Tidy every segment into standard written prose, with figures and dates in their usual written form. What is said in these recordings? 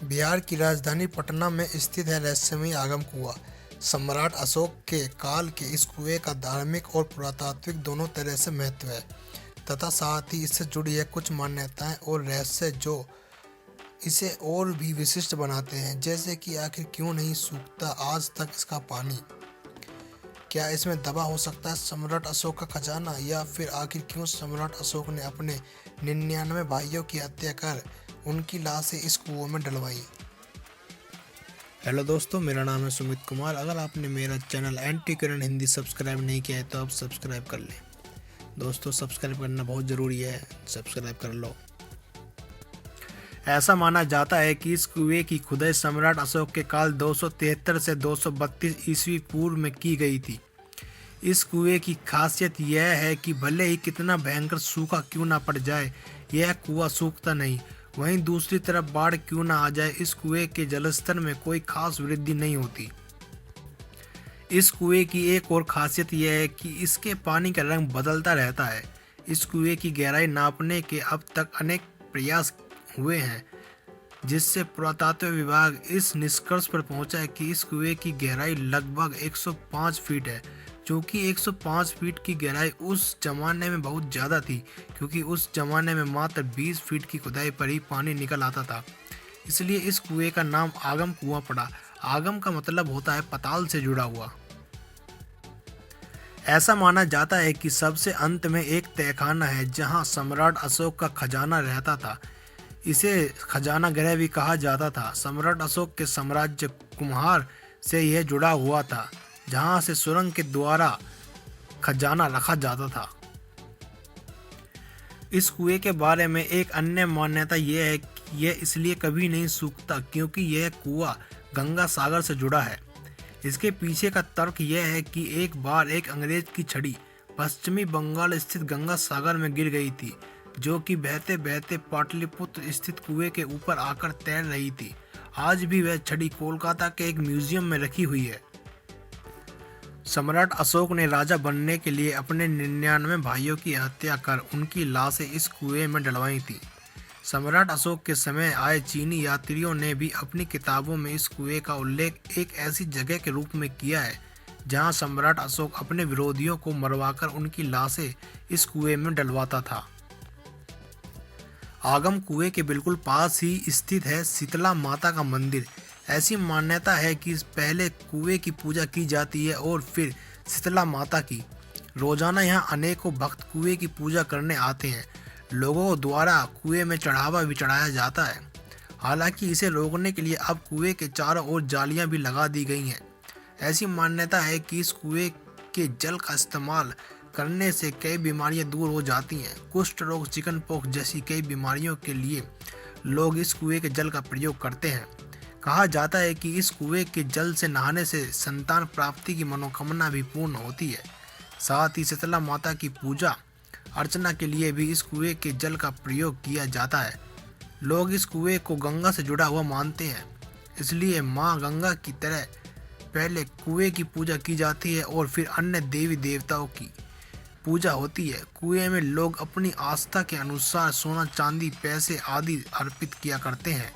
बिहार की राजधानी पटना में स्थित है रहस्यमयी आगम कुआं। सम्राट अशोक के काल के इस कुएं का धार्मिक और पुरातात्विक दोनों तरह से महत्व है तथा साथ ही इससे जुड़ी है कुछ मान्यताएं और रहस्य जो इसे और भी विशिष्ट बनाते हैं। जैसे कि आखिर क्यों नहीं सूखता आज तक इसका पानी, क्या इसमें दबा हो सकता है सम्राट अशोक का खजाना, या फिर आखिर क्यों सम्राट अशोक ने अपने 99 भाइयों की हत्या कर उनकी लाशें इस कुओं में डलवाई। हेलो दोस्तों, मेरा नाम है सुमित कुमार। अगर आपने मेरा channel anti current Hindi subscribe नहीं किया है तो आप सब्सक्राइब कर लें। दोस्तों, सब्सक्राइब करना बहुत ज़रूरी है, सब्सक्राइब कर लो। ऐसा माना जाता है कि इस कुएं की खुदाई सम्राट अशोक के काल 273 से 232 ईस्वी पूर्व में की गई थी। इस कुएं की खासियत यह है कि भले ही कितना भयंकर सूखा क्यों ना पड़ जाए, यह कुआं सूखता नहीं। वहीं दूसरी तरफ बाढ़ क्यों ना आ जाए, इस कुएं के जलस्तर में कोई खास वृद्धि नहीं होती। इस कुएं की एक और खासियत यह है कि इसके पानी का रंग बदलता रहता है। इस कुएं की गहराई नापने के अब तक अनेक प्रयास हुए हैं, जिससे पुरातत्व विभाग इस निष्कर्ष पर पहुंचा है कि इस कुएं की गहराई लगभग 105 फीट है। चूँकि 105 फीट की गहराई उस जमाने में बहुत ज़्यादा थी, क्योंकि उस जमाने में मात्र 20 फीट की खुदाई पर ही पानी निकल आता था, इसलिए इस कुएं का नाम आगम कुआं पड़ा। आगम का मतलब होता है पाताल से जुड़ा हुआ। ऐसा माना जाता है कि सबसे अंत में एक तहखाना है जहां सम्राट अशोक का खजाना रहता था। इसे खजाना गृह भी कहा जाता था। सम्राट अशोक के साम्राज्य कुम्हार से यह जुड़ा हुआ था, जहां से सुरंग के द्वारा खजाना रखा जाता था। इस कुएं के बारे में एक अन्य मान्यता यह है कि यह इसलिए कभी नहीं सूखता क्योंकि यह कुआं गंगा सागर से जुड़ा है। इसके पीछे का तर्क यह है कि एक बार एक अंग्रेज की छड़ी पश्चिमी बंगाल स्थित गंगा सागर में गिर गई थी, जो कि बहते बहते पाटलिपुत्र स्थित कुएं के ऊपर आकर तैर रही थी। आज भी वह छड़ी कोलकाता के एक म्यूजियम में रखी हुई है। सम्राट अशोक ने राजा बनने के लिए अपने 99 भाइयों की हत्या कर उनकी लाशें इस कुएं में डलवाई थी। सम्राट अशोक के समय आए चीनी यात्रियों ने भी अपनी किताबों में इस कुएं का उल्लेख एक ऐसी जगह के रूप में किया है जहां सम्राट अशोक अपने विरोधियों को मरवाकर उनकी लाशें इस कुएं में डलवाता था। आगम कुएं के बिल्कुल पास ही स्थित है शीतला माता का मंदिर। ऐसी मान्यता है कि पहले कुएं की पूजा की जाती है और फिर शीतला माता की। रोजाना यहां अनेकों भक्त कुएं की पूजा करने आते हैं। लोगों द्वारा कुएं में चढ़ावा भी चढ़ाया जाता है। हालांकि इसे रोकने के लिए अब कुएं के चारों ओर जालियां भी लगा दी गई हैं। ऐसी मान्यता है कि इस कुएं के जल का इस्तेमाल करने से कई बीमारियां दूर हो जाती हैं। कुष्ठ रोग, चिकन पॉक्स जैसी कई बीमारियों के लिए लोग इस कुएं के जल का प्रयोग करते हैं। कहा जाता है कि इस कुएं के जल से नहाने से संतान प्राप्ति की मनोकामना भी पूर्ण होती है। साथ ही शीतला माता की पूजा अर्चना के लिए भी इस कुएं के जल का प्रयोग किया जाता है। लोग इस कुएं को गंगा से जुड़ा हुआ मानते हैं, इसलिए माँ गंगा की तरह पहले कुएं की पूजा की जाती है और फिर अन्य देवी देवताओं की पूजा होती है। कुएं में लोग अपनी आस्था के अनुसार सोना, चांदी, पैसे आदि अर्पित किया करते हैं।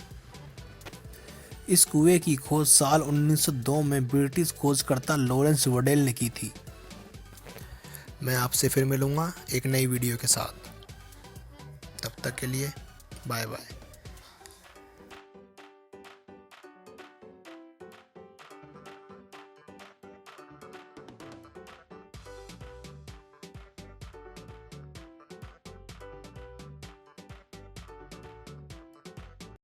इस कुएं की खोज साल 1902 में ब्रिटिश खोजकर्ता लॉरेंस वडेल ने की थी। मैं आपसे फिर मिलूंगा एक नई वीडियो के साथ। तब तक के लिए बाय बाय।